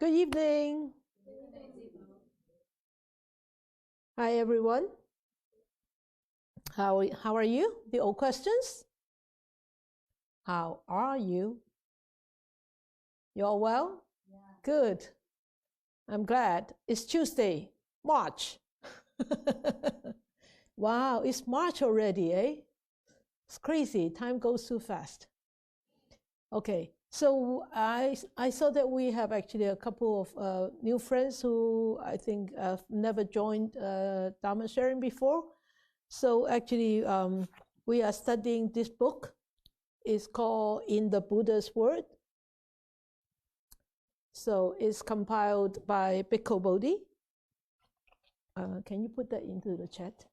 Good evening. Hi, everyone. How are you? The old questions? How are you? You all well? Yeah. Good. I'm glad. It's Tuesday, March. Wow, it's March already, eh? It's crazy. Time goes too fast. Okay, so I saw that we have actually a couple of new friends who I think have never joined Dharma sharing before. So actually, we are studying this book. It's called In the Buddha's Word. So it's compiled by Bhikkhu Bodhi. Can you put that into the chat?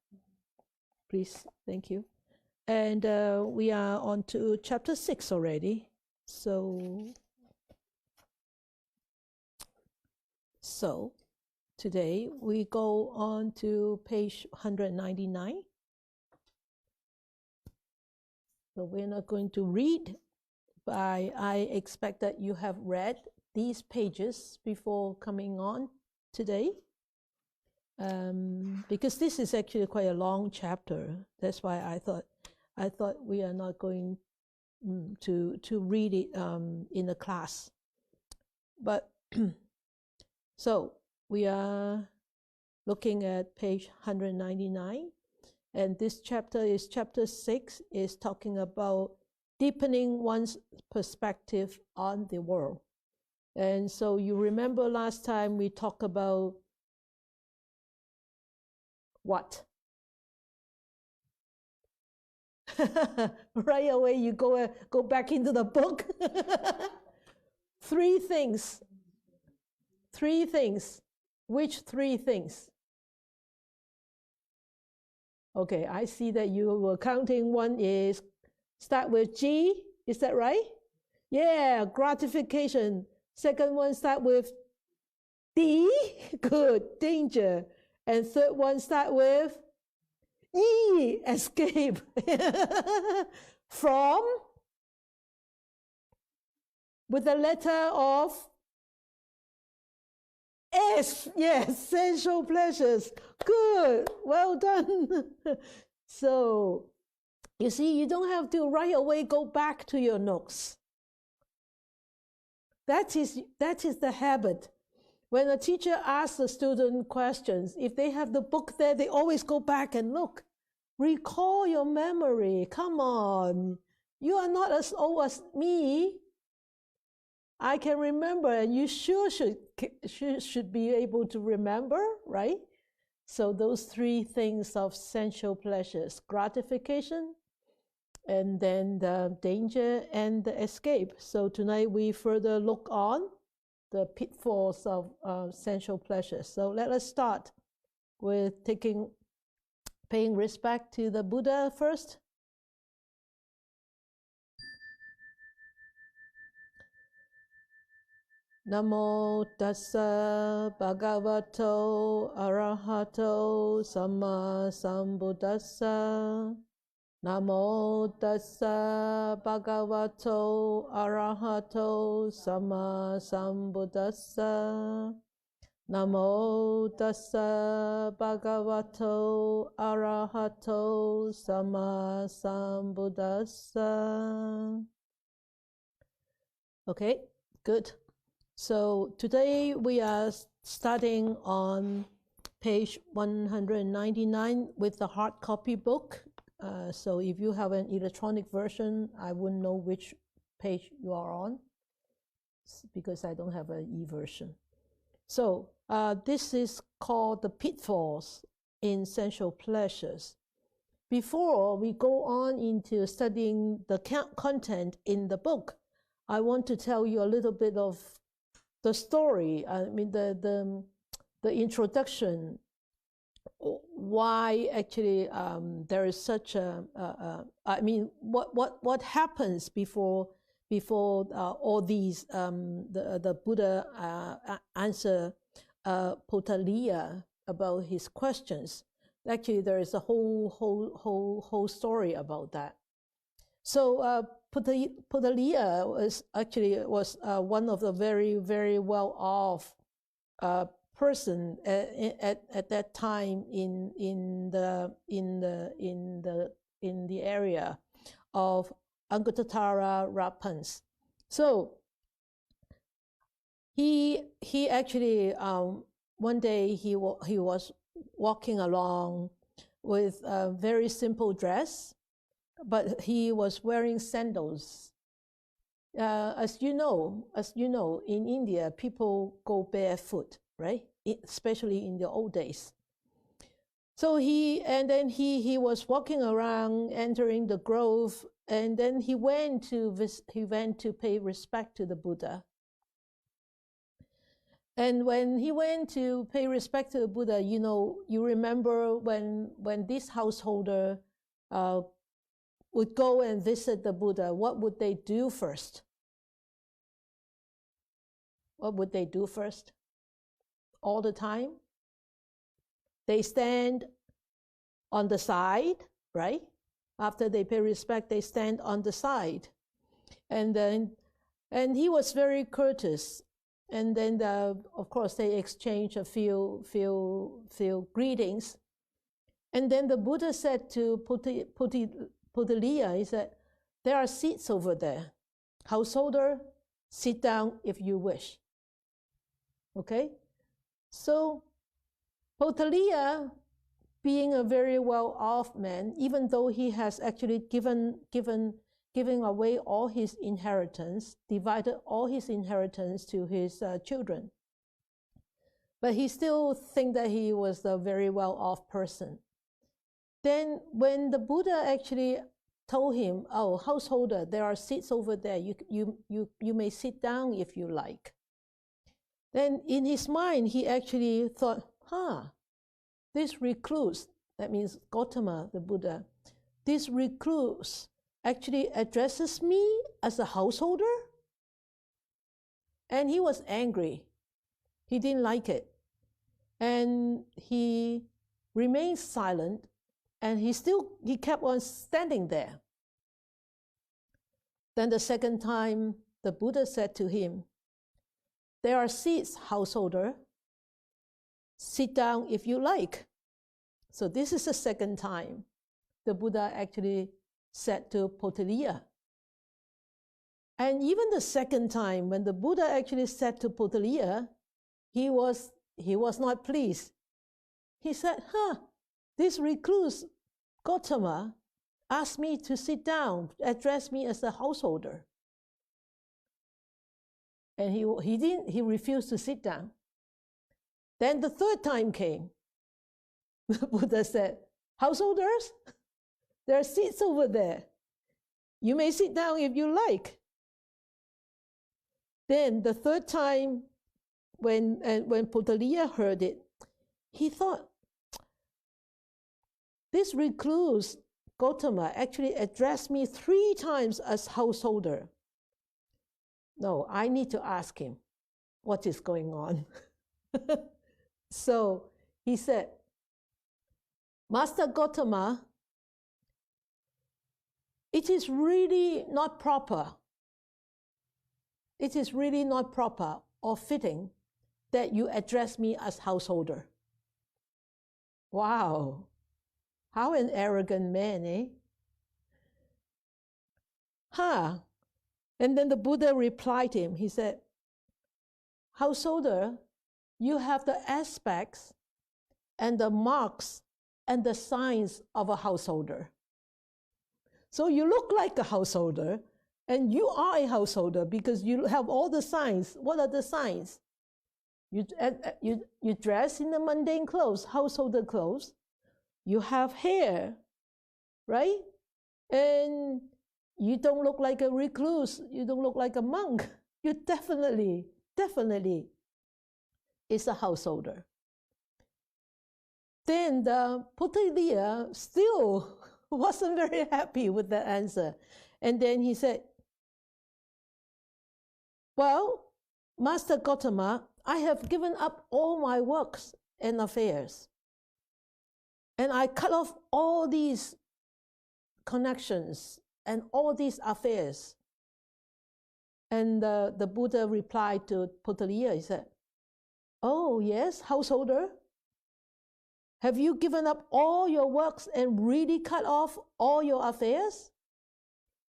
Please, thank you. And we are on to chapter 6 already. So today we go on to page 199. So we're not going to read, but I expect that you have read these pages before coming on today. Because this is actually quite a long chapter. That's why I thought we are not going to read it in the class. But so we are looking at page 199, and this chapter is chapter 6, is talking about deepening one's perspective on the world. And so you remember last time we talked about what? Right away you go back into the book. Three things. Which three things? Okay, I see that you were counting. One is start with G, is that right? Yeah, gratification. Second one start with D, good, danger. And third one start with E, escape. From, with the letter of S, yes, sensual pleasures. Good, well done. So, you see, you don't have to right away go back to your notes. That is the habit. When a teacher asks the student questions, if they have the book there, they always go back and look. Recall your memory. Come on. You are not as old as me. I can remember, and you sure should be able to remember, right? So those three things of sensual pleasures, gratification, and then the danger and the escape. So tonight we further look on the pitfalls of sensual pleasures. So let us start with paying respect to the Buddha first. Namo tassa bhagavato arahato samma sambuddhassa. Namo tassa bhagavato arahato samma sambuddhassa. Namo tassa bhagavato arahato samma sambuddhassa. Okay, good. So today we are starting on page 199 with the hard copy book. So if you have an electronic version, I wouldn't know which page you are on because I don't have an e-version. So this is called the pitfalls in sensual pleasures. Before we go on into studying the content in the book, I want to tell you a little bit of the story. I mean the introduction. Why actually there is such a I mean what happens before all these the Buddha answer Potaliya about his questions. Actually, there is a whole story about that. So Putaliya was one of the very, very well off person at that time in the area of Anguttara Rapans. So he actually one day he was walking along with a very simple dress, but he was wearing sandals. As you know, in India, people go barefoot, right? Especially in the old days. So he was walking around, entering the grove, and then he went to pay respect to the Buddha. And when he went to pay respect to the Buddha, you remember when this householder would go and visit the Buddha, what would they do first? What would they do first? All the time? They stand on the side, right? After they pay respect, they stand on the side. And he was very courteous. And then, of course, they exchange a few greetings. And then the Buddha said to Putaliya, he said, there are seats over there. Householder, sit down if you wish. Okay? So Putaliya, being a very well-off man, even though he has actually given away all his inheritance, divided all his inheritance to his children, but he still think that he was a very well-off person. Then when the Buddha actually told him, oh, householder, there are seats over there, you may sit down if you like. Then in his mind, he actually thought, this recluse, that means Gautama, the Buddha, this recluse actually addresses me as a householder? And he was angry. He didn't like it. And he remained silent, and he kept on standing there. Then the second time, the Buddha said to him, there are seats, householder. Sit down if you like. So this is the second time the Buddha actually said to Putaliya. And even the second time, when the Buddha actually said to Putaliya, he was not pleased. He said, this recluse Gautama asked me to sit down, address me as a householder. And he refused to sit down. Then the third time came. The Buddha said, householders, there are seats over there. You may sit down if you like. Then the third time, when Putaliya heard it, he thought, this recluse Gautama actually addressed me 3 times as householder. No, I need to ask him what is going on. So he said, Master Gautama, it is really not proper. It is really not proper or fitting that you address me as householder. Wow, how an arrogant man, eh? And then the Buddha replied to him. He said, householder, you have the aspects and the marks and the signs of a householder. So you look like a householder, and you are a householder because you have all the signs. What are the signs? You dress in the mundane clothes, householder clothes. You have hair, right? And you don't look like a recluse. You don't look like a monk. You definitely is a householder. Then the Putaliya still wasn't very happy with the answer. And then he said, well, Master Gautama, I have given up all my works and affairs. And I cut off all these connections and all these affairs? And the Buddha replied to Potaliya, he said, oh yes, householder, have you given up all your works and really cut off all your affairs?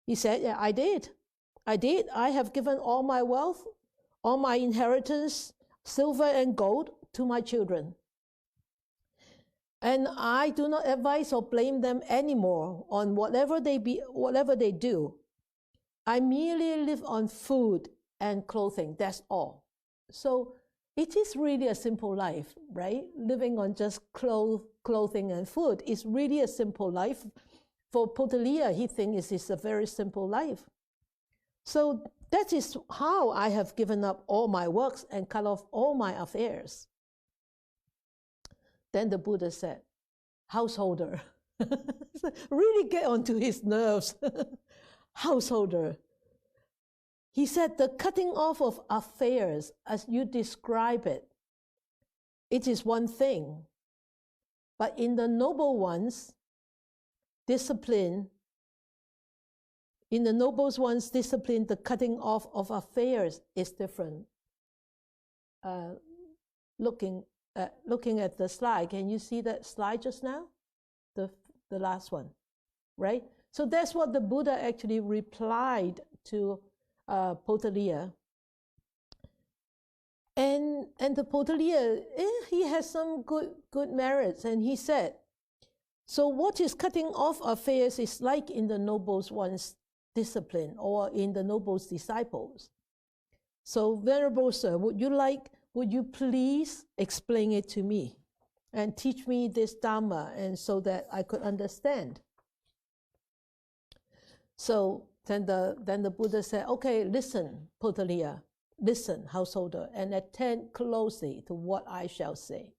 He said, yeah, I did. I have given all my wealth, all my inheritance, silver and gold, to my children. And I do not advise or blame them anymore on whatever they do. I merely live on food and clothing, that's all. So it is really a simple life, right? Living on just clothing and food is really a simple life. For Potaliya, he thinks it's a very simple life. So that is how I have given up all my works and cut off all my affairs. Then the Buddha said, householder, really get onto his nerves. Householder. He said, the cutting off of affairs, as you describe it, it is one thing. But in the noble ones, discipline, the cutting off of affairs is different. Looking at the slide, can you see that slide just now? The last one, right? So that's what the Buddha actually replied to Potaliya. And the Potaliya, he has some good merits, and he said, so what is cutting off affairs is like in the noble one's discipline or in the noble's disciples. So Venerable Sir, would you please explain it to me and teach me this Dharma, and so that I could understand? So then the Buddha said, okay, listen, Potaliya, listen, householder, and attend closely to what I shall say.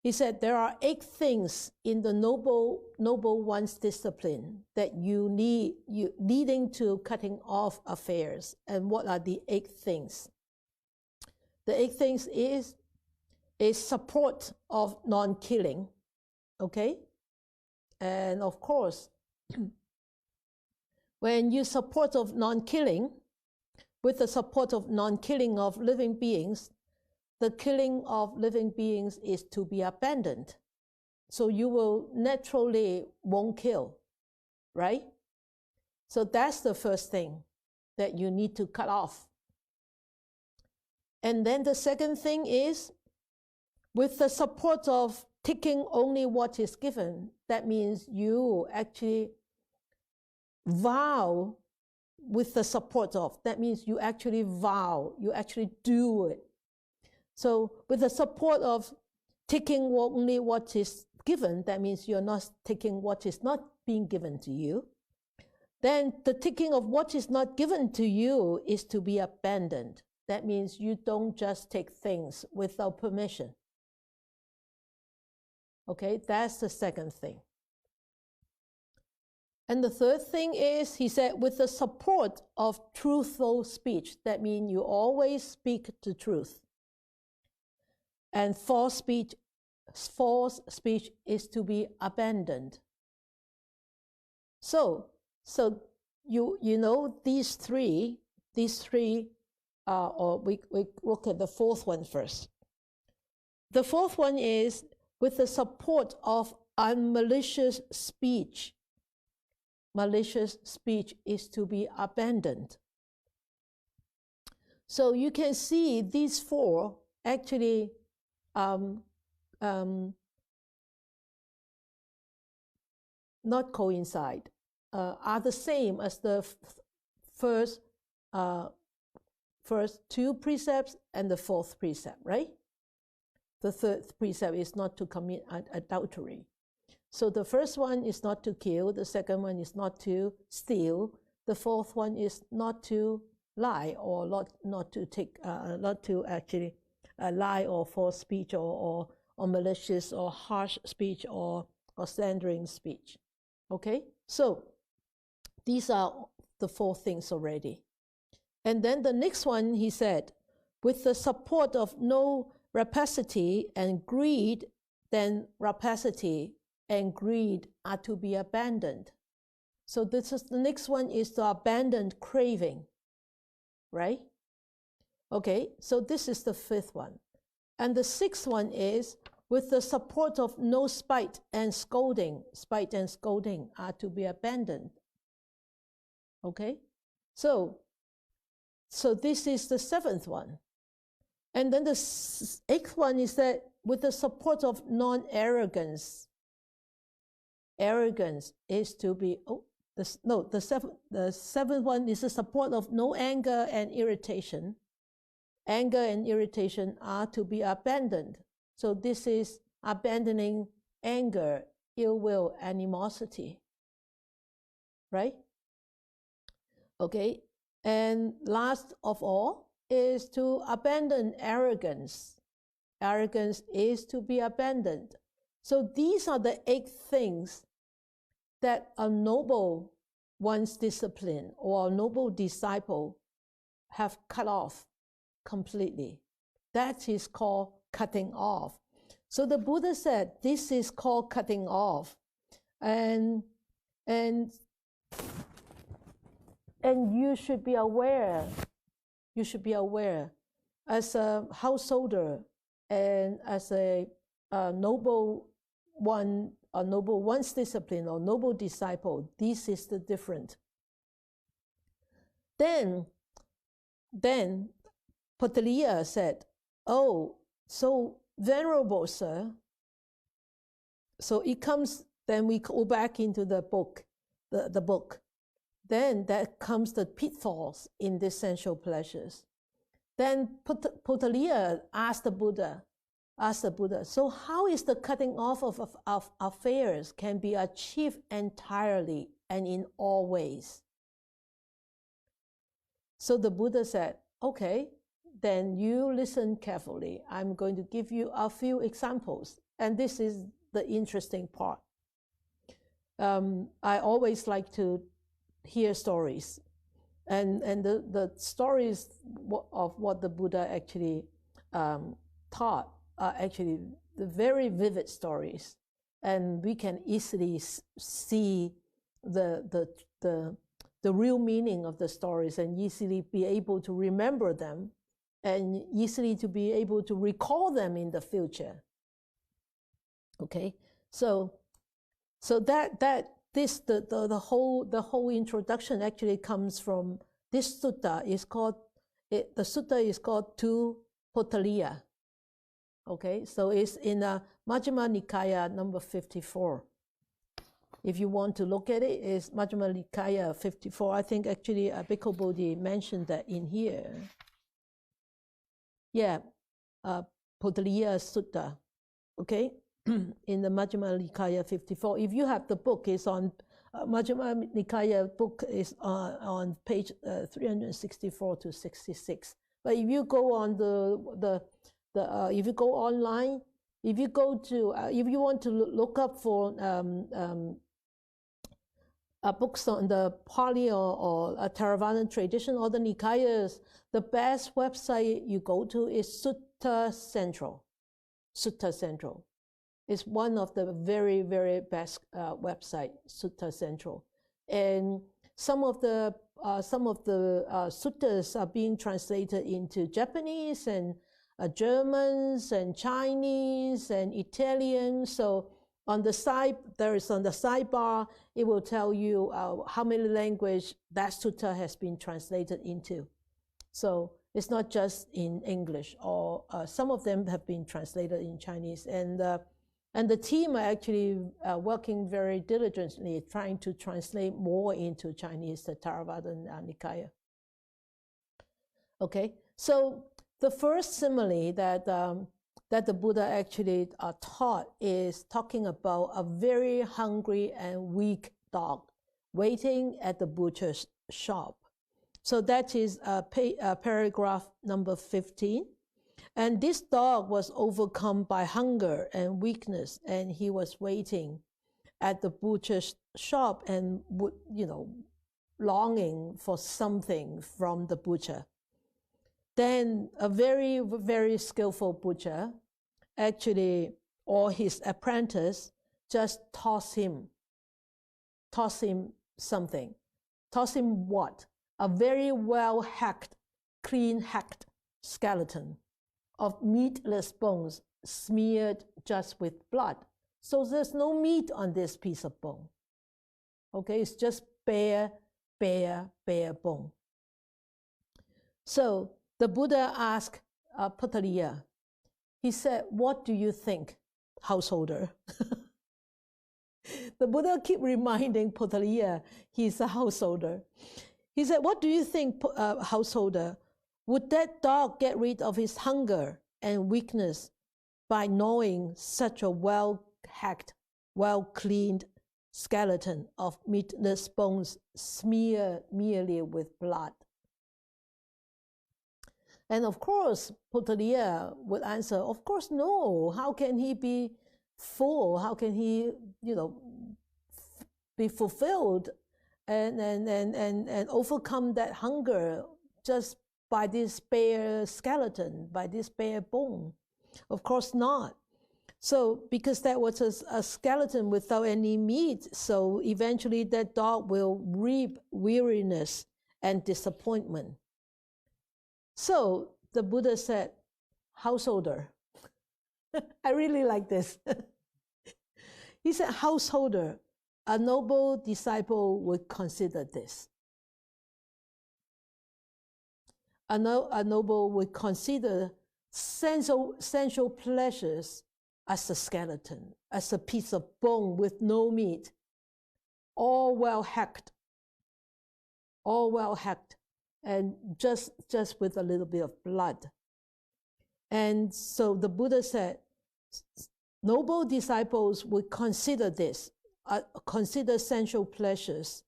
He said, there are 8 things in the noble one's discipline that leading to cutting off affairs. And what are the 8 things? The 8 things is support of non-killing, okay? And of course, when you support of non-killing, with the support of non-killing of living beings, the killing of living beings is to be abandoned. So you will naturally won't kill, right? So that's the first thing that you need to cut off. And then the second thing is, with the support of taking only what is given, that means you actually vow with the support of, that means you actually vow, you actually do it. So with the support of taking only what is given, that means you're not taking what is not being given to you. Then the taking of what is not given to you is to be abandoned. That means you don't just take things without permission. Okay, that's the second thing. And the third thing is, he said, with the support of truthful speech, that means you always speak the truth. And false speech is to be abandoned. So you know these three, or we look at the fourth one first. The fourth one is with the support of unmalicious speech. Malicious speech is to be abandoned. So you can see these 4 actually not coincide, are the same as the first 2 precepts and the 4th precept, right? The 3rd precept is not to commit adultery. So the first one is not to kill, the second one is not to steal, the 4th one is not to lie, or not to actually lie or false speech or malicious or harsh speech or slandering speech. Okay, so these are the 4 things already. And then the next one, he said, with the support of no rapacity and greed, then rapacity and greed are to be abandoned. So this is the next one, is to abandon craving, right? Okay, so this is the fifth one. And the sixth one is, with the support of no spite and scolding are to be abandoned. Okay, so this is the seventh one. And then the eighth one is that with the support of non-arrogance, arrogance is to be, the seventh one is the support of no anger and irritation. Anger and irritation are to be abandoned. So this is abandoning anger, ill will, animosity, right? Okay, and last of all is to abandon arrogance. Arrogance is to be abandoned. So these are the 8 things that a noble one's discipline or a noble disciple have cut off completely. That is called cutting off. So the Buddha said this is called cutting off. And you should be aware. You should be aware as a householder and as a noble one's discipline or noble disciple. This is the difference. Then Potaliya said, "Oh, so venerable sir." So it comes. Then we go back into the book, the book. Then that comes the pitfalls in the sensual pleasures. Then Potaliya asked the Buddha, so how is the cutting off of affairs can be achieved entirely and in all ways? So the Buddha said, okay, then you listen carefully. I'm going to give you a few examples. And this is the interesting part. I always like to hear stories. And the stories of what the Buddha actually taught are actually the very vivid stories. And we can easily see the real meaning of the stories and easily be able to remember them and easily to be able to recall them in the future. Okay, so the whole introduction actually comes from this sutta. The sutta is called Tu Potaliya. Okay, so it's in Majjhima Nikaya number 54. If you want to look at it, it's Majjhima Nikaya 54. I think actually Bhikkhu Bodhi mentioned that in here. Yeah, Potaliya Sutta. Okay, in the Majjhima Nikaya 54. If you have the book, it's on Majjhima Nikaya book is on page 364 to 66. But if you go on if you go online, if you go to if you want to look up for books on the Pali or Theravada tradition or the Nikayas, the best website you go to is Sutta Central. Sutta Central is one of the very, very best website, Sutta Central. And some of the suttas are being translated into Japanese and Germans and Chinese and Italian. So on the side, on the sidebar, it will tell you how many languages that sutta has been translated into. So it's not just in English, or some of them have been translated in Chinese. And the team are actually working very diligently trying to translate more into Chinese, the Theravada Nikaya. Okay, so the first simile that the Buddha actually taught is talking about a very hungry and weak dog waiting at the butcher's shop. So that is paragraph number 15. And this dog was overcome by hunger and weakness, and he was waiting at the butcher's shop and, longing for something from the butcher. Then a very, very skillful butcher, actually, or his apprentice, just toss him something. Toss him what? A very well hacked, clean hacked skeleton of meatless bones smeared just with blood. So there's no meat on this piece of bone. Okay, it's just bare bone. So the Buddha asked Potaliya, he said, what do you think, householder? The Buddha keep reminding Potaliya he's a householder. He said, what do you think, householder? Would that dog get rid of his hunger and weakness by gnawing such a well-hacked, well-cleaned skeleton of meatless bones smeared merely with blood? And of course, Potaliya would answer, of course, no. How can he be full? How can he, be fulfilled and overcome that hunger just by this bare skeleton, by this bare bone? Of course not. So, because that was a skeleton without any meat, so eventually that dog will reap weariness and disappointment. So the Buddha said, householder. I really like this. He said, householder, a noble disciple would consider this. A noble would consider sensual pleasures as a skeleton, as a piece of bone with no meat, all well hacked, and just with a little bit of blood. And so the Buddha said, noble disciples would consider this, consider sensual pleasures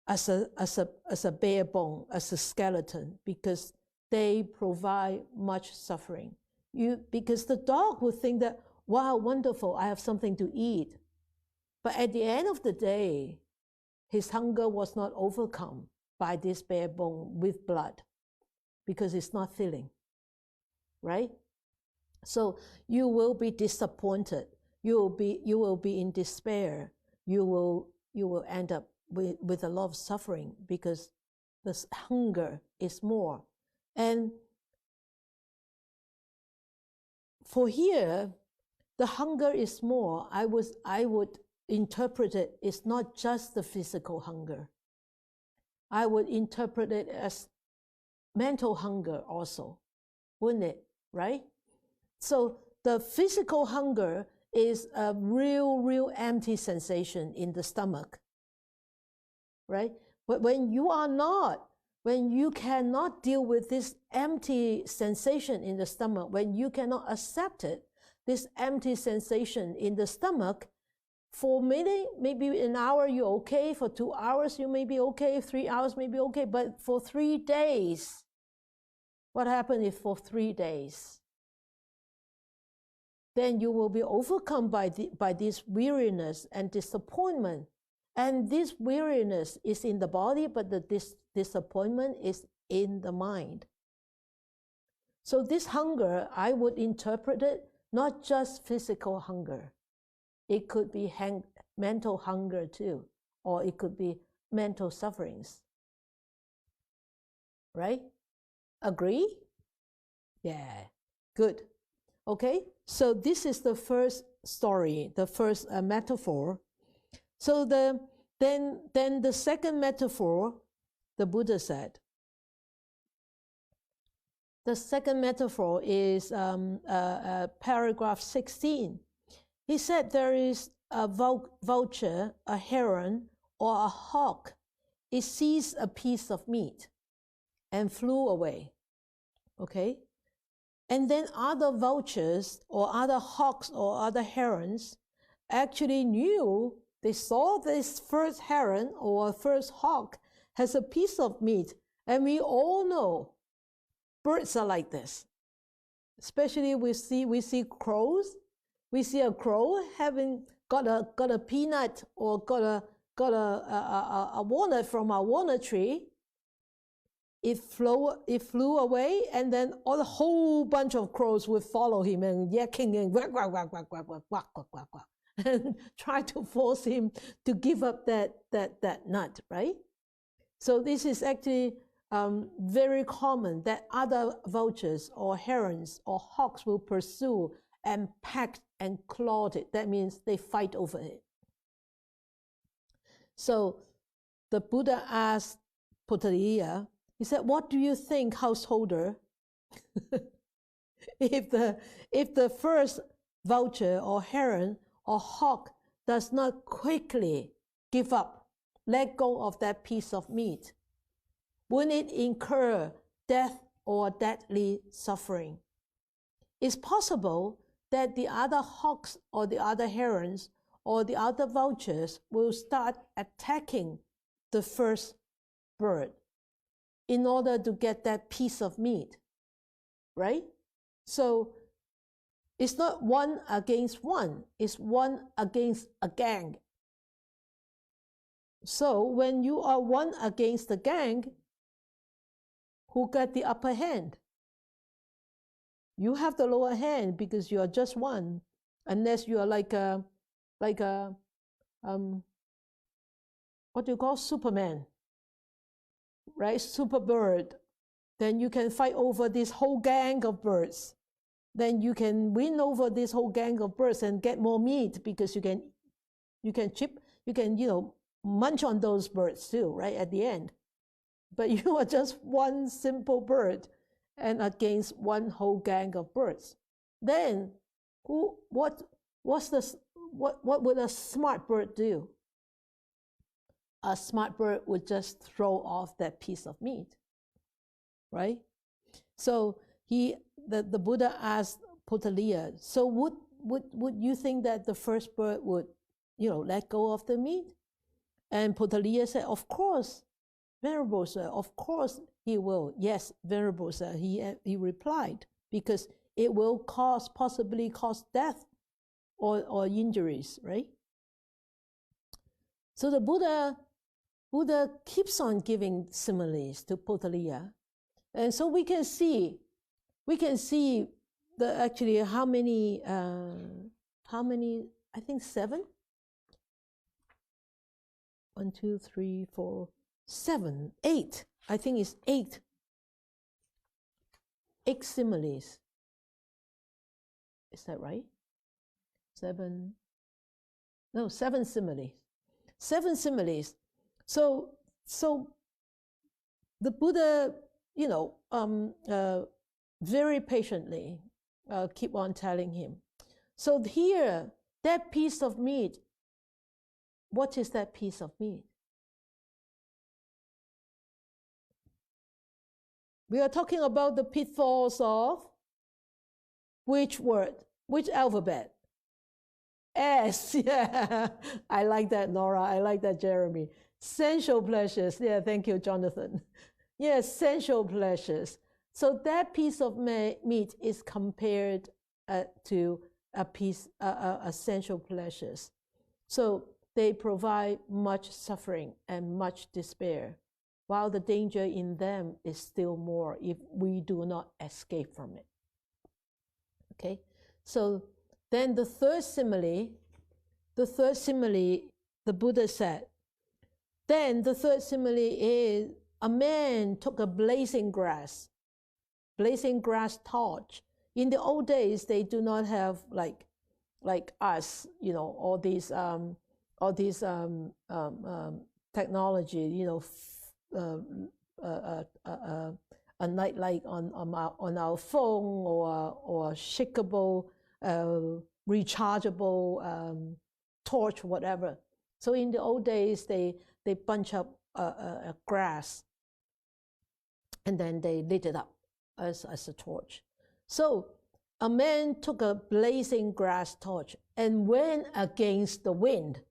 as a bare bone, as a skeleton, because they provide much suffering. Because the dog would think that, wow, wonderful, I have something to eat. But at the end of the day, his hunger was not overcome by this bare bone with blood, because it's not filling, right? So you will be disappointed. You will be in despair. You will end up with a lot of suffering because this hunger is more. And for here, the hunger is more. I would interpret it, it's not just the physical hunger. I would interpret it as mental hunger also, wouldn't it? Right? So the physical hunger is a real empty sensation in the stomach, right? But when you cannot deal with this empty sensation in the stomach, when you cannot accept it, this empty sensation in the stomach, for maybe an hour you're okay, for 2 hours you may be okay, 3 hours may be okay, but for 3 days, what happens if for 3 days? Then you will be overcome by this weariness and disappointment. And this weariness is in the body, but this disappointment is in the mind. So this hunger, I would interpret it not just physical hunger. It could be mental hunger too, or it could be mental sufferings. Right? Agree? Yeah, good. Okay, so this is the first story, the first metaphor. So then the second metaphor, the Buddha said. The second metaphor is paragraph 16. He said there is a vulture, a heron, or a hawk. It seized a piece of meat and flew away. Okay? And then other vultures or other hawks or other herons actually knew, they saw this first heron or first hawk has a piece of meat. And we all know birds are like this. Especially we see crows. We see a crow having got a peanut or got a walnut from a walnut tree. It flew away, and then a whole bunch of crows would follow him and yakking and quack, quack, quack, quack, quack, quack, quack, quack, quack. and try to force him to give up that nut, right? So this is actually very common, that other vultures or herons or hawks will pursue and peck and claw it. That means they fight over it. So the Buddha asked Potaliya, he said, "What do you think, householder, if the first vulture or heron or hawk does not quickly give up, let go of that piece of meat, wouldn't it incur death or deadly suffering? It's possible that the other hawks or the other herons or the other vultures will start attacking the first bird in order to get that piece of meat, right? So it's not one against one, it's one against a gang. So when you are one against the gang, who got the upper hand? You have the lower hand because you are just one, unless you are like a what do you call Superman, right? Super bird. Then you can fight over this whole gang of birds. Then you can win over this whole gang of birds and get more meat because you can munch on those birds too, right? At the end. But you are just one simple bird and against one whole gang of birds. Then what would a smart bird do? A smart bird would just throw off that piece of meat, right? So the Buddha asked Potaliya, so would you think that the first bird would, let go of the meat? And Potaliya said, of course, Venerable Sir, of course he will. Yes, Venerable Sir, he replied, because it will possibly cause death or injuries, right? So the Buddha keeps on giving similes to Potaliya. And so we can see actually how many, I think 7? 1, 2, 3, 4, 7, 8. I think it's 8. 8 similes. Is that right? 7. No, 7 similes. 7 similes. So the Buddha, very patiently keep on telling him. So here, that piece of meat, what is that piece of meat? We are talking about the pitfalls of which word, which alphabet? S. Yeah, I like that, Nora. I like that, Jeremy. Sensual pleasures. Yeah, thank you, Jonathan. Yes, sensual pleasures. So that piece of meat is compared to a sensual pleasures. So they provide much suffering and much despair, while the danger in them is still more if we do not escape from it. Okay, so then the third simile, the Buddha said, then the third simile is a man took a blazing grass torch. In the old days, they do not have like us, all these technology, a night light on our phone or shakeable, rechargeable torch, whatever. So in the old days, they bunch up a grass and then they lit it up as a torch. So a man took a blazing grass torch and went against the wind.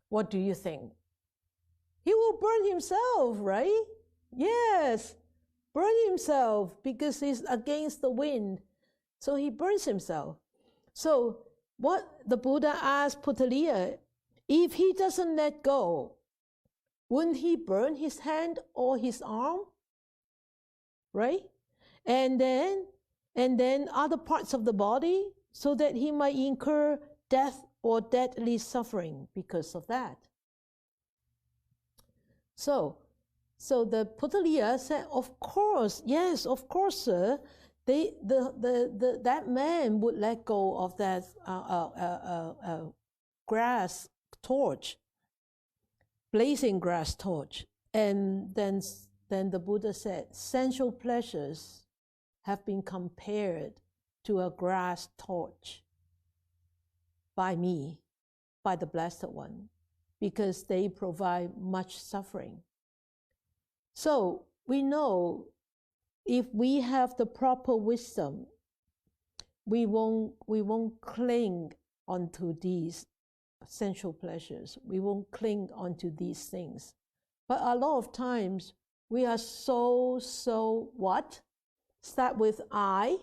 What do you think? He will burn himself, right? Yes, burn himself because he's against the wind. So he burns himself. So what the Buddha asked Potaliya, if he doesn't let go, wouldn't he burn his hand or his arm? Right? And then other parts of the body, so that he might incur death or deadly suffering because of that. So the Puttaliya said, of course, yes, of course, sir. That man would let go of that grass torch, blazing grass torch. And then the Buddha said, sensual pleasures have been compared to a grass torch by me, by the Blessed One, because they provide much suffering. So we know if we have the proper wisdom, we won't cling onto these sensual pleasures. We won't cling onto these things. But a lot of times we are so what? Start with I.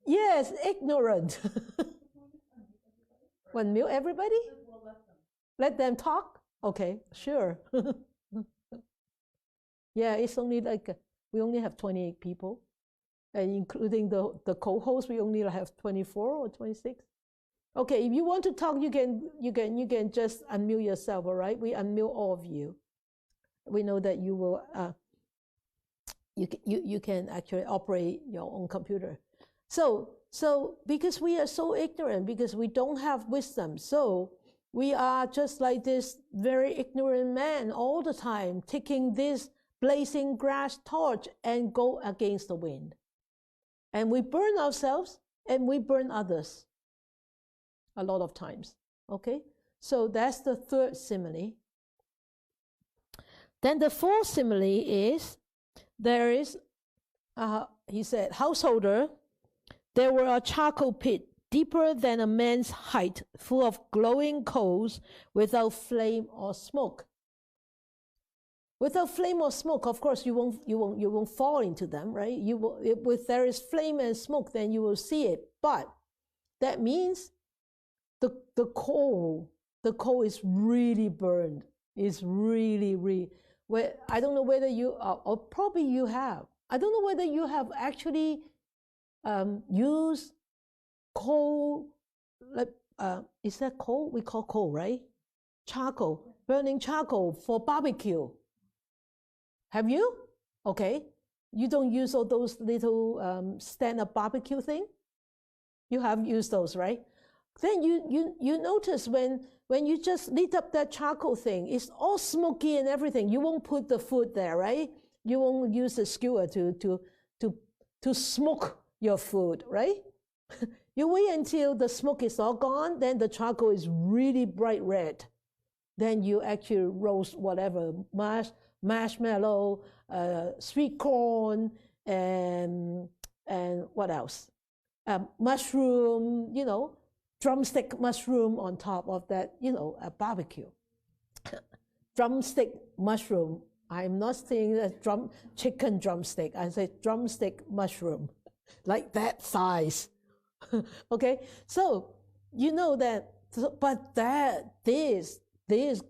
Yes, ignorant. Unmute everybody? Let them talk? Okay, sure. Yeah, it's only like, we only have 28 people. And including the co-host, we only have 24 or 26. Okay, if you want to talk, you can just unmute yourself, all right? We unmute all of you. We know that you will, you can actually operate your own computer. So because we are so ignorant, because we don't have wisdom, so we are just like this very ignorant man all the time, taking this blazing grass torch and go against the wind. And we burn ourselves and we burn others a lot of times, okay? So that's the third simile. Then the fourth simile is, there is, he said, householder, there were a charcoal pit deeper than a man's height, full of glowing coals without flame or smoke. Without flame or smoke, of course, you won't fall into them, right? You will, if there is flame and smoke, then you will see it. But that means the coal is really burned. It's really. Well, I don't know whether you are, or probably you have. I don't know whether you have actually used coal. Like, is that coal? We call coal, right? Charcoal, burning charcoal for barbecue. Have you? Okay. You don't use all those little stand-up barbecue thing? You have used those, right? Then you notice when you just lit up that charcoal thing, it's all smoky and everything. You won't put the food there, right? You won't use the skewer to smoke your food, right? You wait until the smoke is all gone, then the charcoal is really bright red. Then you actually roast whatever, marshmallow, sweet corn, and what else? Mushroom, you know, drumstick mushroom on top of that, you know, a barbecue. Drumstick mushroom. I'm not saying that chicken drumstick. I say drumstick mushroom, like that size. Okay, so you know that, but these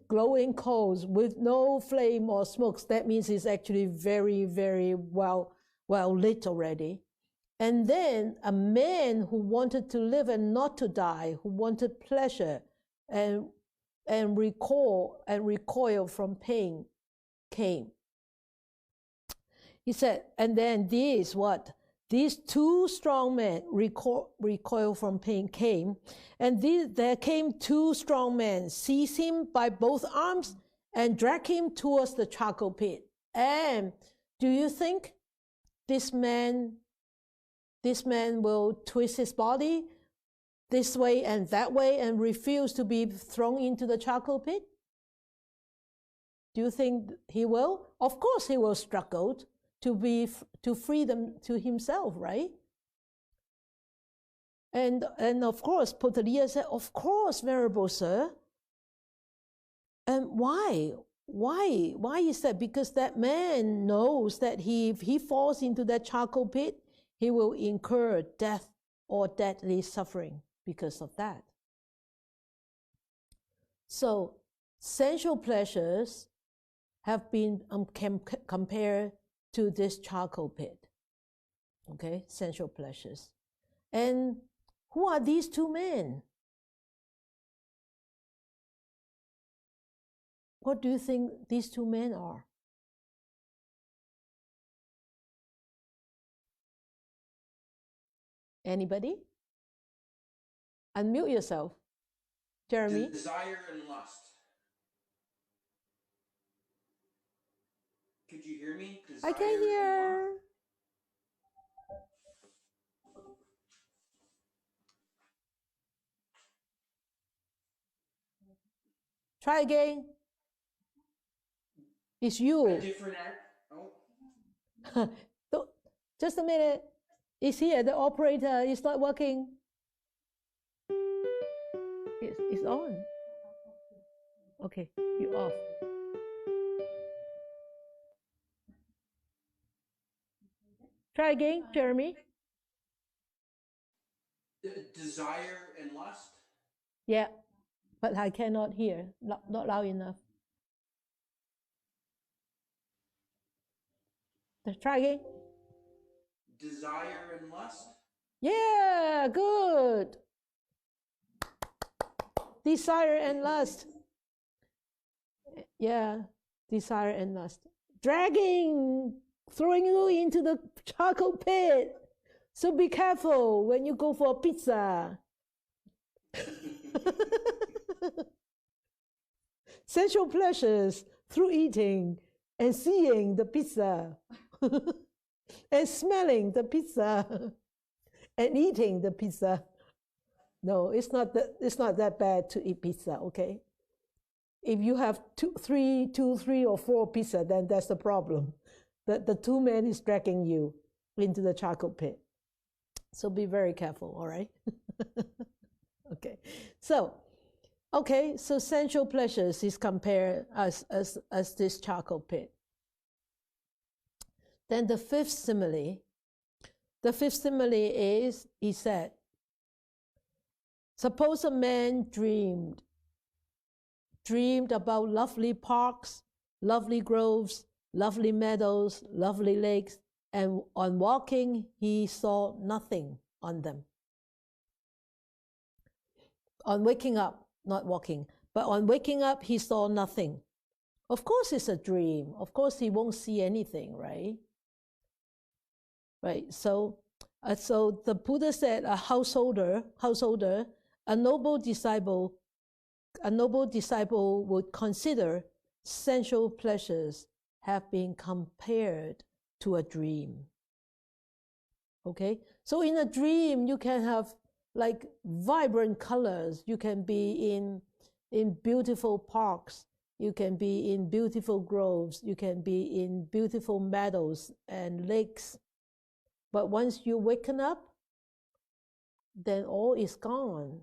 glowing coals with no flame or smokes, that means it's actually very well lit already. And then a man who wanted to live and not to die, who wanted pleasure and recoil from pain, came. He said, and then these two strong men recoil from pain came, and there came two strong men, seized him by both arms and dragged him towards the charcoal pit. And do you think this man will twist his body this way and that way and refuse to be thrown into the charcoal pit? Do you think he will? Of course he will struggle to free them to himself, right? And of course, Puttaliya said, of course, Venerable Sir. And why? Why is that? Because that man knows that if he falls into that charcoal pit, he will incur death or deadly suffering because of that. So sensual pleasures have been compared to this charcoal pit. Okay, sensual pleasures. And who are these two men? What do you think these two men are? Anybody? Unmute yourself. Jeremy? Desire and lust. Could you hear me? Desire I can hear. Try again. It's you. A different act. Oh. Just a minute. It's here. The operator is not working. It's on. Okay, you off. Try again, Jeremy. Desire and lust? Yeah, but I cannot hear. Not loud enough. Try again. Desire and lust? Yeah, good. Desire and lust. Yeah, desire and lust. Dragging, throwing you into the charcoal pit. So be careful when you go for a pizza. Sensual pleasures through eating and seeing the pizza and smelling the pizza and eating the pizza. No, it's not that bad to eat pizza, okay? If you have two, three or four pizza, then that's the problem. The two men is dragging you into the charcoal pit. So be very careful, all right? Okay. So sensual pleasures is compared as this charcoal pit. Then the fifth simile is, he said, suppose a man dreamed about lovely parks, lovely groves, lovely meadows, lovely lakes, and on walking he saw nothing on them. On waking up, not walking, but on waking up he saw nothing. Of course it's a dream. Of course he won't see anything, right? Right. So the Buddha said a householder, a noble disciple would consider sensual pleasures have been compared to a dream. Okay? So in a dream, you can have like vibrant colors. You can be in beautiful parks. You can be in beautiful groves. You can be in beautiful meadows and lakes. But once you waken up, then all is gone,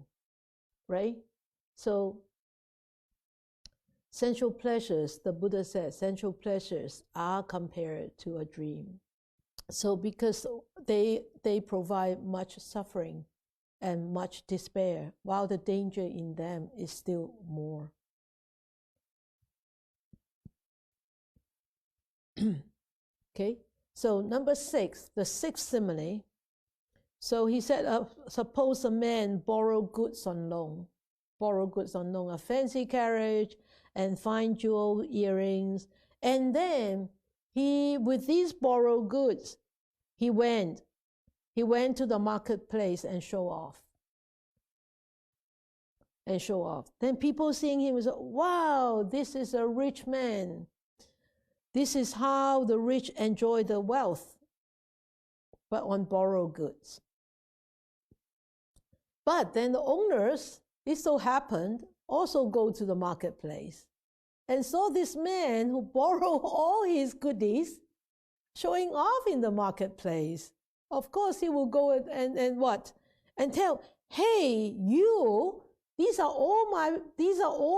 right? So sensual pleasures, the Buddha said, sensual pleasures are compared to a dream. So because they provide much suffering and much despair, while the danger in them is still more. Okay, so number 6, the sixth simile. So he said, suppose a man borrow goods on loan, a fancy carriage and fine jewel earrings, and then he, with these borrowed goods, he went to the marketplace and show off. Then people seeing him say, wow, this is a rich man. This is how the rich enjoy the wealth, but on borrowed goods. But then the owners, it so happened, also go to the marketplace and saw this man who borrowed all his goodies showing off in the marketplace. Of course, he will go and what? And tell, hey, you, these are all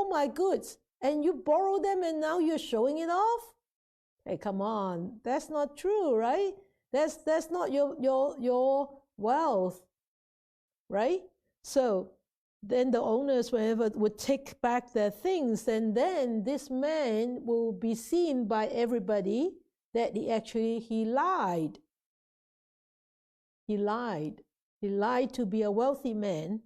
my goods, and you borrow them and now you're showing it off? Hey, come on, that's not true, right? That's not your wealth, right? So then the owners, whenever would take back their things, and then this man will be seen by everybody that he lied. He lied. He lied to be a wealthy man.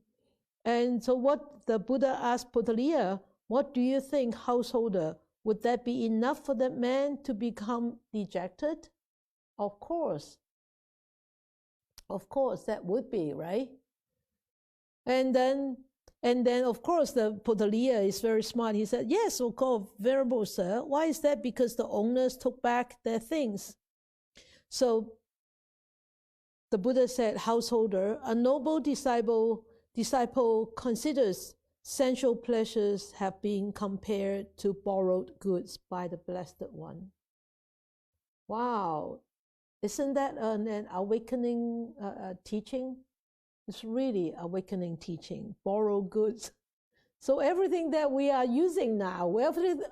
And so what the Buddha asked Potaliya, what do you think, householder? Would that be enough for that man to become dejected? Of course. Of course, that would be, right? And then of course, the Potaliya is very smart. He said, yes, of course, venerable sir. Why is that? Because the owners took back their things. So the Buddha said, householder, a noble disciple considers sensual pleasures have been compared to borrowed goods by the Blessed One. Wow. Isn't that an awakening teaching? It's really awakening teaching, borrowed goods. So everything that we are using now,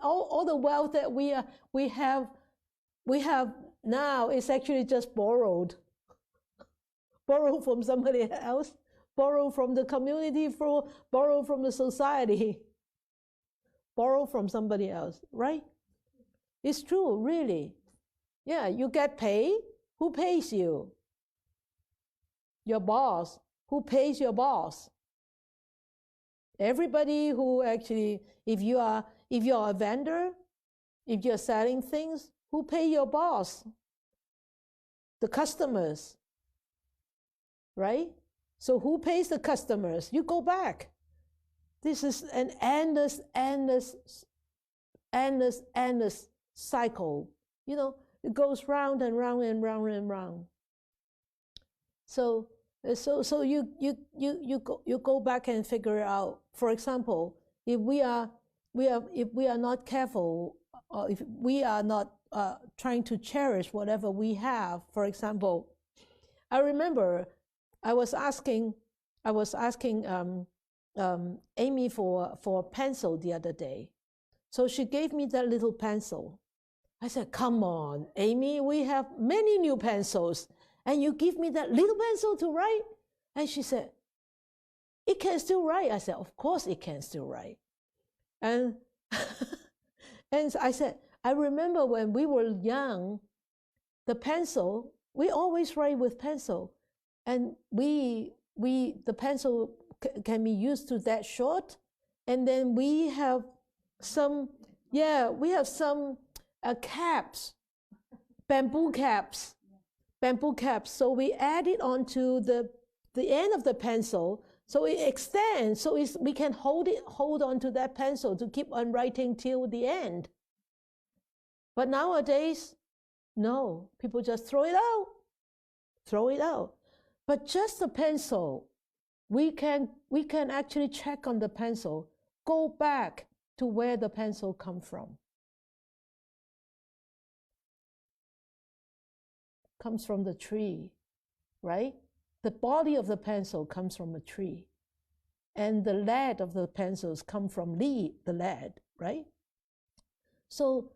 all the wealth that we have now is actually just borrowed. Borrowed from somebody else, borrowed from the community, borrowed from the society, borrowed from somebody else, right? It's true, really. Yeah, you get paid. Who pays you? Your boss. Who pays your boss? Everybody who actually, if you are a vendor, if you're selling things, who pay your boss? The customers, right? So who pays the customers? You go back. This is an endless cycle. You know, it goes round and round and round and round. So you go back and figure out. For example, if we are not careful, or if we are not trying to cherish whatever we have. For example, I remember I was asking Amy for a pencil the other day. So she gave me that little pencil. I said, "Come on, Amy, we have many new pencils. And you give me that little pencil to write?" And she said, "It can still write." I said, "Of course it can still write." And, and I said, I remember when we were young, the pencil, we always write with pencil. And the pencil can be used to that short. And then we have some caps, bamboo caps. So we add it onto the end of the pencil, so it extends, so we can hold on to that pencil to keep on writing till the end. But nowadays, no, people just throw it out. But just the pencil, we can actually check on the pencil, go back to where the pencil come from. Comes from the tree, right? The body of the pencil comes from a tree. And the lead of the pencils come from the lead, right? So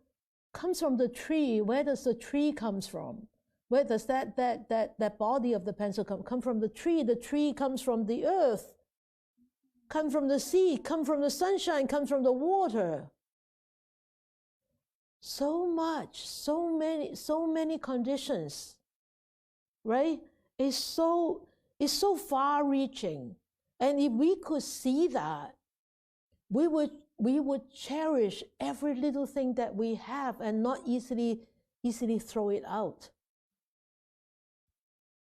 comes from the tree. Where does the tree comes from? Where does that body of the pencil come from? The tree. The tree comes from the earth, come from the sea, come from the sunshine, comes from the water. So much, so many conditions, right? It's so far-reaching. And if we could see that, we would cherish every little thing that we have and not easily throw it out.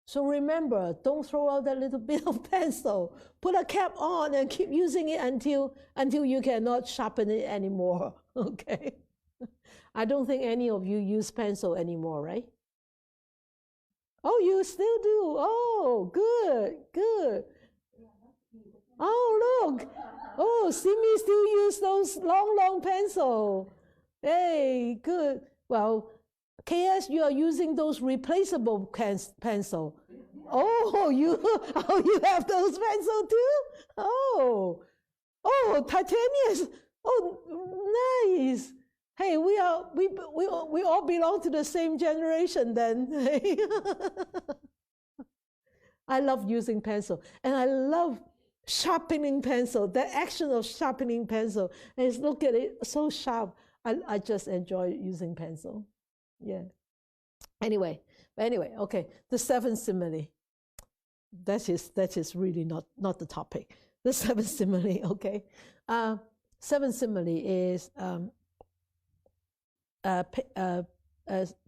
So remember, don't throw out that little bit of pencil. Put a cap on and keep using it until you cannot sharpen it anymore. Okay? I don't think any of you use pencil anymore, right? Oh, you still do? Oh, good. Oh, look. Oh, Simi still use those long pencil. Hey, good. Well, KS, you are using those replaceable pencil. Oh, you have those pencil too? Oh, titanium. Oh, nice. Hey, we all belong to the same generation then. I love using pencil, and I love sharpening pencil. The action of sharpening pencil, and look at it, so sharp. I just enjoy using pencil. Yeah. Anyway, okay. The seventh simile. that is really not the topic. The seventh simile, okay. Seventh simile is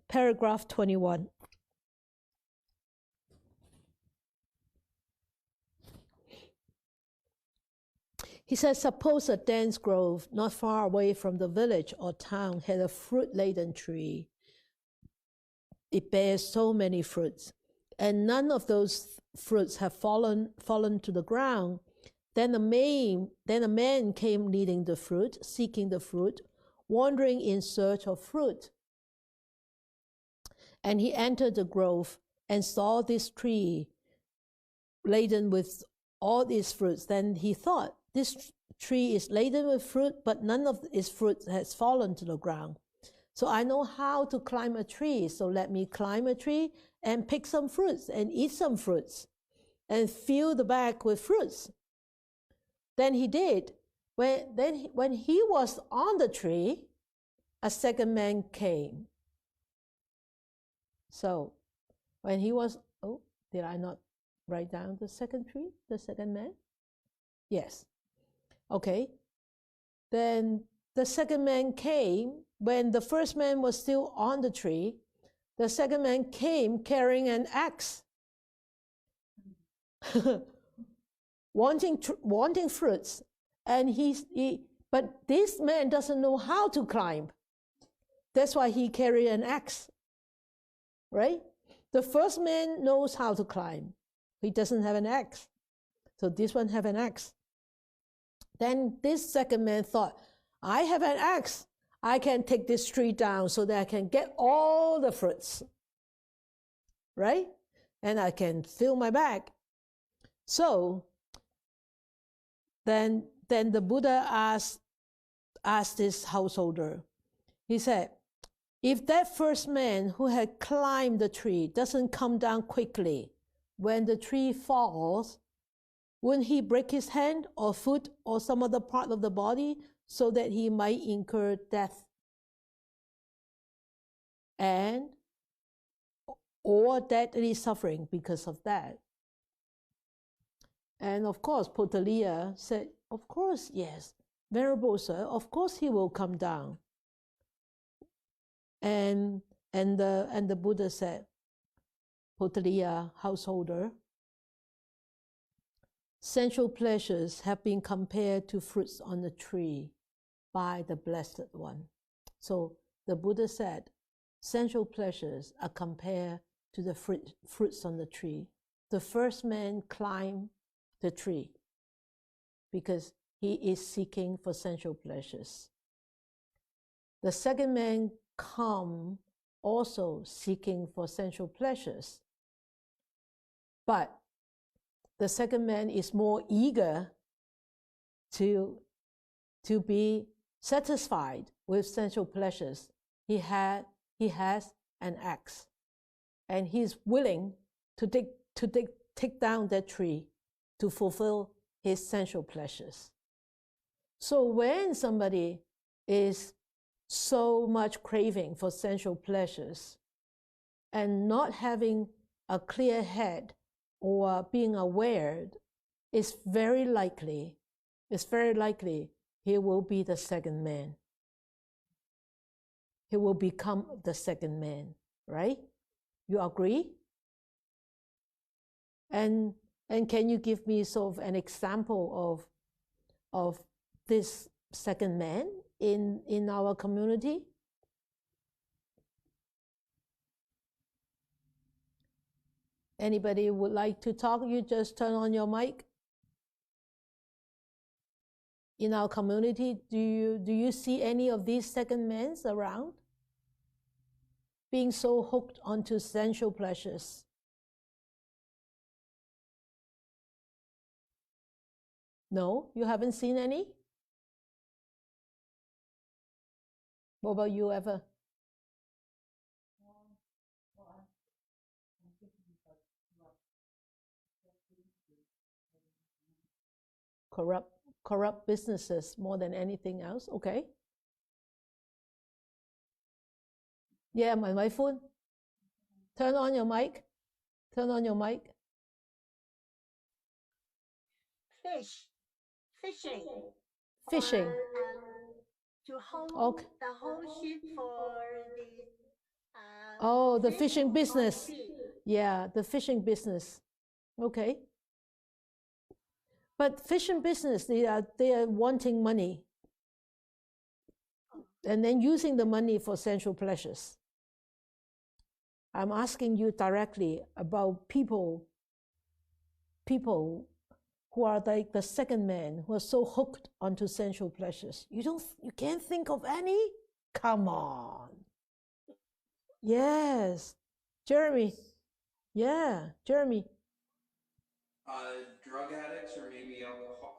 paragraph 21. He says, suppose a dense grove not far away from the village or town had a fruit-laden tree. It bears so many fruits, and none of those fruits have fallen to the ground. Then a man came leading the fruit, seeking the fruit, wandering in search of fruit. And he entered the grove and saw this tree laden with all these fruits. Then he thought, this tree is laden with fruit, but none of its fruit has fallen to the ground. So I know how to climb a tree. So let me climb a tree and pick some fruits and eat some fruits and fill the bag with fruits. Then he did. When he was on the tree, a second man came. So when he was, did I not write down the second tree, the second man? Yes. Okay. Then the second man came. When the first man was still on the tree, the second man came carrying an axe, wanting fruits. And but this man doesn't know how to climb. That's why he carried an axe, right? The first man knows how to climb. He doesn't have an axe. So this one have an axe. Then this second man thought, I have an axe. I can take this tree down so that I can get all the fruits, right? And I can fill my bag. So then the Buddha asked this householder, he said, if that first man who had climbed the tree doesn't come down quickly, when the tree falls, wouldn't he break his hand or foot or some other part of the body so that he might incur death or deadly suffering because of that? And of course, Potaliya said, of course, yes, Venerable Sir, of course he will come down. And the Buddha said, Potaliya, householder, sensual pleasures have been compared to fruits on the tree by the Blessed One. So the Buddha said, sensual pleasures are compared to the fruits on the tree. The first man climbed the tree because he is seeking for sensual pleasures. The second man come also seeking for sensual pleasures. But the second man is more eager to be satisfied with sensual pleasures. He has an axe, and he's willing to take down that tree to fulfill his sensual pleasures. So when somebody is so much craving for sensual pleasures and not having a clear head or being aware, it's very likely he will be the second man. He will become the second man, right? You agree? And can you give me sort of an example of this second man in our community? Anybody would like to talk? You just turn on your mic. In our community, do you see any of these second men around being so hooked onto sensual pleasures? No, you haven't seen any? What about you, ever? Corrupt businesses more than anything else. Okay. Yeah, my phone. Turn on your mic. Turn on your mic. Fishing. Fishing. Or, to hold Okay. the whole ship for the Oh, the fish fishing on business. sea. Yeah, the fishing business. Okay. But fishing business, they are wanting money. And then using the money for sensual pleasures. I'm asking you directly about people who are like the second man, who are so hooked onto sensual pleasures. You can't think of any? Come on. Yes. Jeremy. Yeah, Jeremy. Drug addicts or maybe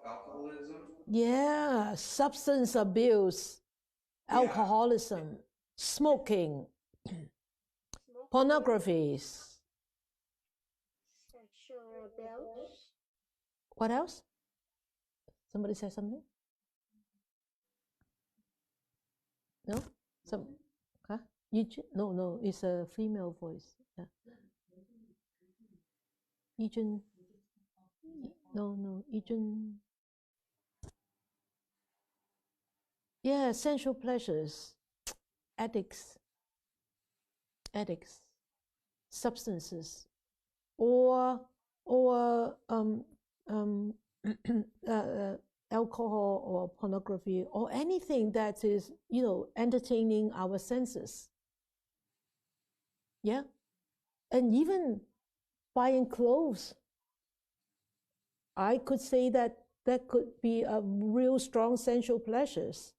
alcoholism. Yeah, substance abuse, alcoholism, smoking, pornographies. Sexual abuse. What else? Somebody say something? No? Huh? No, it's a female voice. Yeah. Eugene. No, Eugene. Yeah, sensual pleasures, addicts, substances, or alcohol or pornography or anything that is, entertaining our senses. Yeah, and even buying clothes. I could say that could be a real strong sensual pleasures.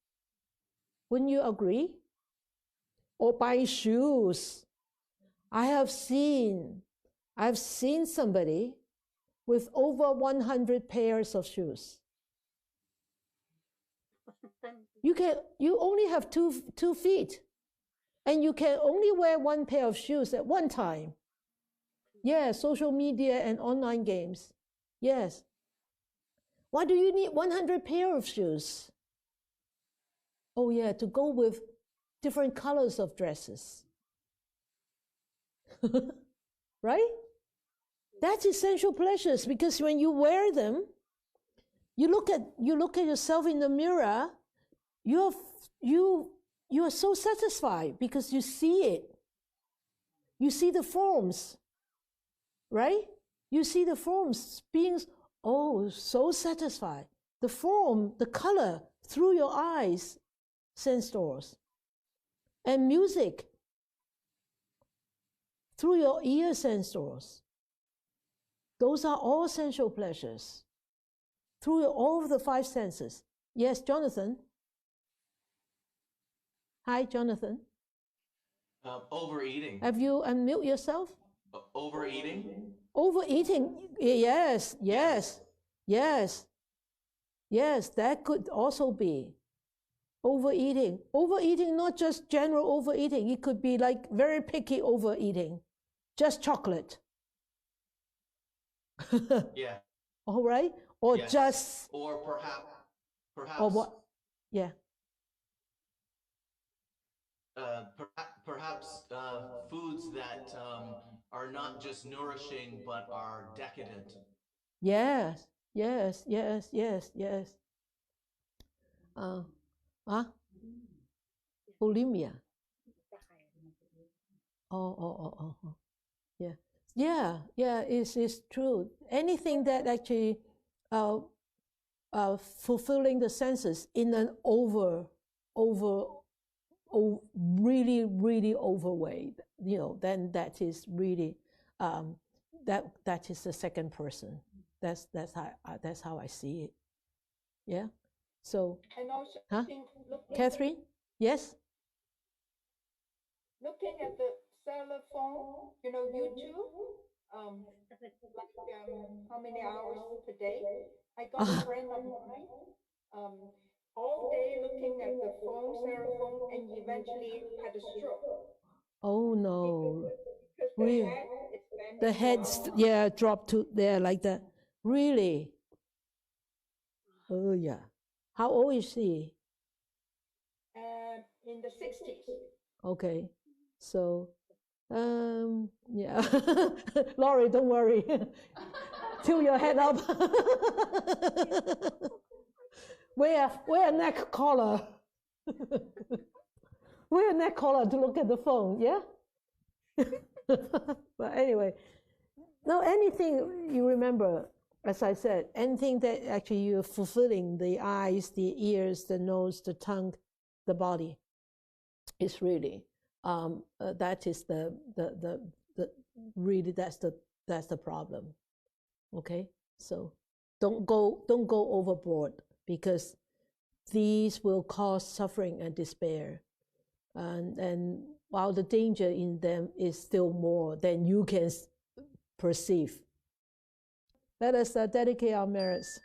Wouldn't you agree? Or buying shoes. I've seen somebody with over 100 pairs of shoes. You only have two feet, and you can only wear one pair of shoes at one time. Yeah, social media and online games. Yes. Why do you need 100 pair of shoes? Oh yeah, to go with different colors of dresses. Right? That's essential pleasures, because when you wear them, you look at yourself in the mirror, you are so satisfied because you see it. You see the forms, right? You see the forms being, so satisfied. The form, the color through your eyes, sense doors. And music through your ear, sense doors. Those are all sensual pleasures through all of the five senses. Yes, Jonathan. Hi, Jonathan. Overeating. Have you unmute yourself? Overeating? Overeating, yes. Yes, that could also be overeating. Overeating, not just general overeating. It could be like very picky overeating, just chocolate. Yeah. All right? Or yes. just... Or perhaps... Or what? Yeah. Perhaps foods that are not just nourishing but are decadent. Yes. Bulimia. Oh. Yeah. It's true. Anything that actually fulfilling the senses in an really overweight, then that is really that is the second person. That's how I see it. Yeah. So. And also, Huh? Catherine? Yes. Looking at the cellular phone, YouTube, how many hours per day? I got a friend of mine, all day looking at the phone, cellular phone, and eventually had a stroke. Oh no. Because Really? The head's dropped to there like that. Really? Oh yeah. How old is she? In the 60s. Okay. So yeah. Laurie, don't worry. Tilt your head up. Wear a neck collar. Wear a neck collar to look at the phone, yeah? But anyway, no, anything you remember, as I said, anything that actually you're fulfilling, the eyes, the ears, the nose, the tongue, the body, is really, that is really that's the problem. Okay, so don't go overboard, because these will cause suffering and despair, and while the danger in them is still more than you can perceive. Let us dedicate our merits.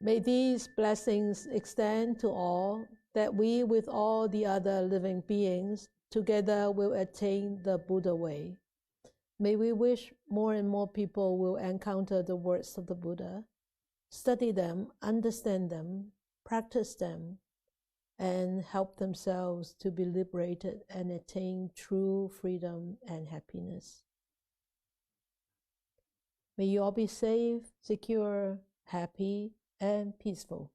May these blessings extend to all, that we with all the other living beings together will attain the Buddha way. May we wish more and more people will encounter the words of the Buddha, study them, understand them, practice them, and help themselves to be liberated and attain true freedom and happiness. May you all be safe, secure, happy, and peaceful.